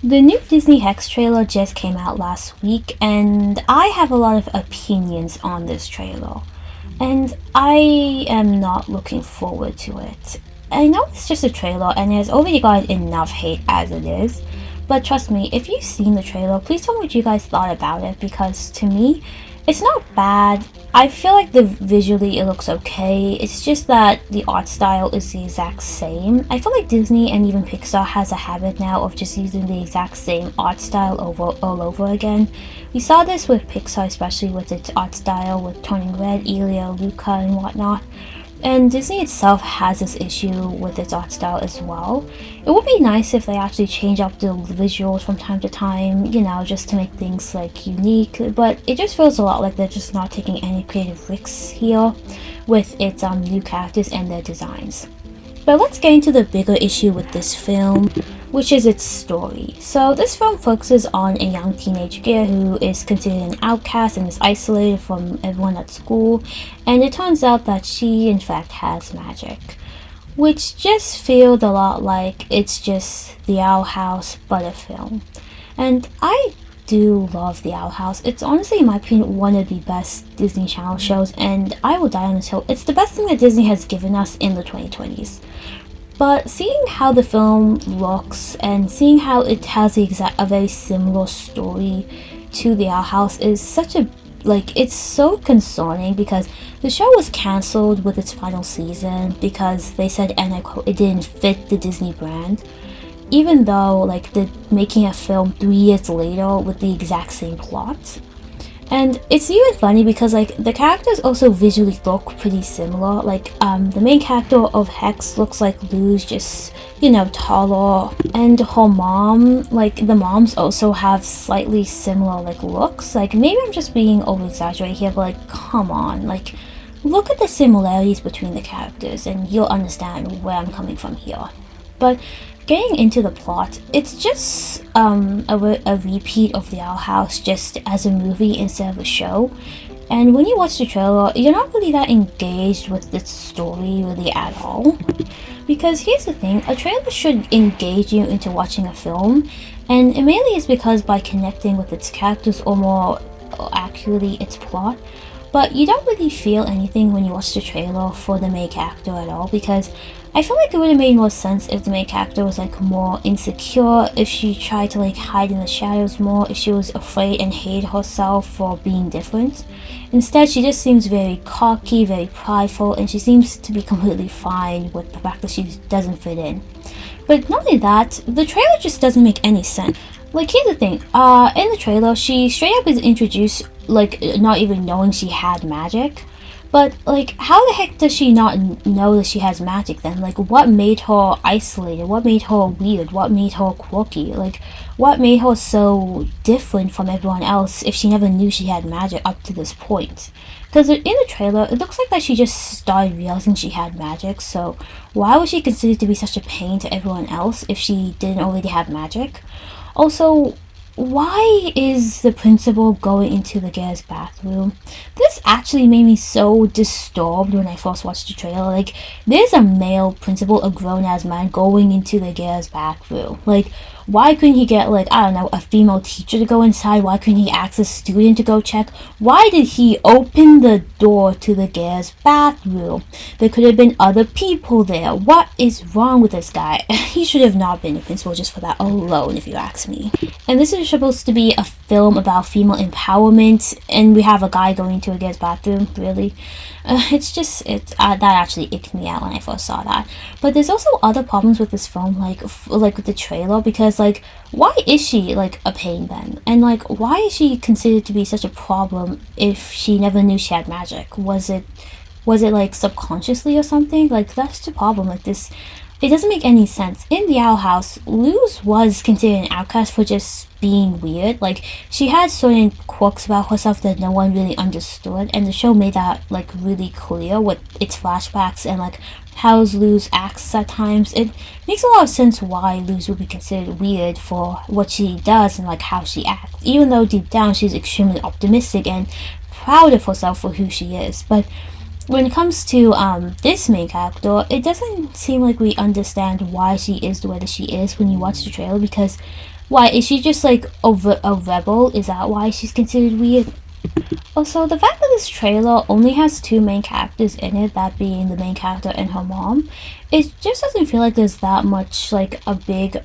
The new Disney Hex trailer just came out last week, and I have a lot of opinions on this trailer. And I am not looking forward to it. I know it's just a trailer and it's already got enough hate as it is, but trust me, if you've seen the trailer, please tell me what you guys thought about it because to me, it's not bad. I feel like the visually it looks okay. It's just that the art style is the exact same. I feel like Disney and even Pixar has a habit now of just using the exact same art style all over again. We saw this with Pixar, especially with its art style with Turning Red, Elio, Luca, and whatnot. And Disney itself has this issue with its art style as well. It would be nice if they actually change up the visuals from time to time, you know, just to make things like unique, but it just feels a lot like they're just not taking any creative risks here with its new characters and their designs. But let's get into the bigger issue with this film, which is its story. So this film focuses on a young teenage girl who is considered an outcast and is isolated from everyone at school, and it turns out that she in fact has magic. Which just feels a lot like it's just the Owl House but a film. And I do love the Owl House. It's honestly, in my opinion, one of the best Disney Channel shows, and I will die on this hill. It's the best thing that Disney has given us in the 2020s. But seeing how the film looks and seeing how it has a very similar story to the Owl House is such a it's so concerning because the show was cancelled with its final season because they said, and I quote, it didn't fit the Disney brand. Even though they're making a film 3 years later with the exact same plot. And it's even funny because the characters also visually look pretty similar. The main character of Hex looks like Lou's, just, you know, taller. And her mom, the moms also have slightly similar looks. Maybe I'm just being over exaggerated here, but come on, look at the similarities between the characters and you'll understand where I'm coming from here. But getting into the plot, it's just a repeat of the Owl House just as a movie instead of a show. And when you watch the trailer, you're not really that engaged with the story really at all. Because here's the thing, a trailer should engage you into watching a film, and it mainly is because by connecting with its characters or more accurately its plot. But you don't really feel anything when you watch the trailer for the main character at all, because I feel like it would have made more sense if the main character was more insecure, if she tried to hide in the shadows more, if she was afraid and hated herself for being different. Instead, she just seems very cocky, very prideful, and she seems to be completely fine with the fact that she doesn't fit in. But not only that, the trailer just doesn't make any sense. Here's the thing, in the trailer, she straight up is introduced, not even knowing she had magic. But, how the heck does she not know that she has magic then? What made her isolated? What made her weird? What made her quirky? What made her so different from everyone else if she never knew she had magic up to this point? Because in the trailer, it looks like that she just started realizing she had magic, so why was she considered to be such a pain to everyone else if she didn't already have magic? Also, why is the principal going into the girl's bathroom? This actually made me so disturbed when I first watched the trailer. There's a male principal, a grown-ass man, going into the girl's bathroom. Why couldn't he get, I don't know, a female teacher to go inside? Why couldn't he ask a student to go check? Why did he open the door to the girl's bathroom? There could have been other people there. What is wrong with this guy? He should have not been a principal just for that alone, if you ask me. And this is supposed to be a film about female empowerment, and we have a guy going into a girl's bathroom, really? That actually icked me out when I first saw that. But there's also other problems with this film, with the trailer, because why is she a pain then? And why is she considered to be such a problem if she never knew she had magic? Was it subconsciously or something? That's the problem. This, it doesn't make any sense. In the Owl House, Luz was considered an outcast for just being weird. She had certain quirks about herself that no one really understood, and the show made that really clear with its flashbacks and how Luz acts at times. It makes a lot of sense why Luz would be considered weird for what she does and how she acts, even though deep down she's extremely optimistic and proud of herself for who she is. But when it comes to this main character, it doesn't seem like we understand why she is the way that she is when you watch the trailer, because Why, is she just like a rebel? Is that why she's considered weird? Also, the fact that this trailer only has two main characters in it, that being the main character and her mom, it just doesn't feel like there's that much like a big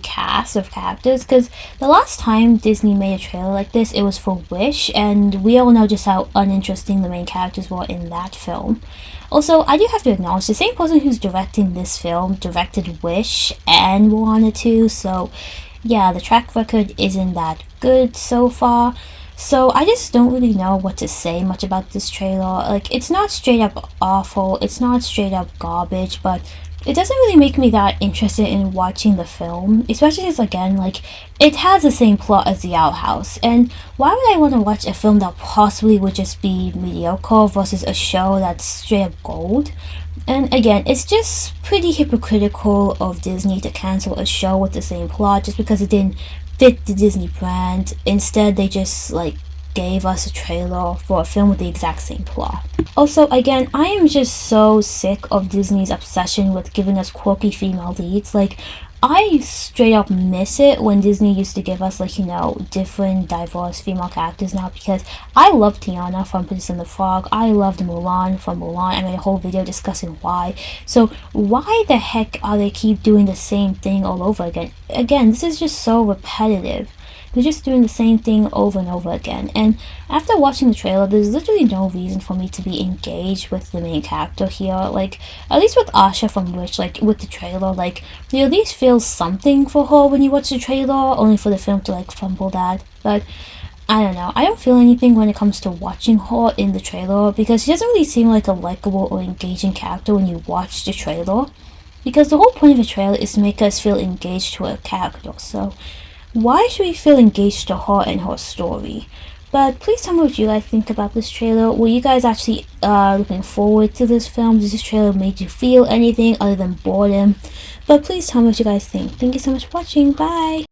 cast of characters. Because the last time Disney made a trailer like this, it was for Wish, and we all know just how uninteresting the main characters were in that film. Also, I do have to acknowledge the same person who's directing this film directed Wish and Moana 2, so yeah, the track record isn't that good so far. So I just don't really know what to say much about this trailer. Like, it's not straight up awful, it's not straight up garbage, but it doesn't really make me that interested in watching the film, especially as, again, like, it has the same plot as The Owl House, and why would I want to watch a film that possibly would just be mediocre versus a show that's straight up gold? And again, it's just pretty hypocritical of Disney to cancel a show with the same plot just because it didn't fit the Disney brand. Instead, they just like gave us a trailer for a film with the exact same plot. Also, again, I am just so sick of Disney's obsession with giving us quirky female leads. Like, I straight up miss it when Disney used to give us, like, you know, different diverse female characters now, because I love Tiana from Princess and the Frog. I loved Mulan from Mulan. I made a whole video discussing why. So why the heck are they keep doing the same thing all over again? Again, this is just so repetitive. They're just doing the same thing over and over again. And after watching the trailer, there's literally no reason for me to be engaged with the main character here. Like, at least with Asha from Wish, like, with the trailer, like, you at least feel something for her when you watch the trailer, only for the film to, like, fumble that. But I don't know. I don't feel anything when it comes to watching her in the trailer, because she doesn't really seem like a likable or engaging character when you watch the trailer. Because the whole point of a trailer is to make us feel engaged to a character, so why should we feel engaged to her and her story? But please tell me what you guys think about this trailer. Were you guys actually looking forward to this film? Does this trailer make you feel anything other than boredom? But please tell me what you guys think. Thank you so much for watching. Bye!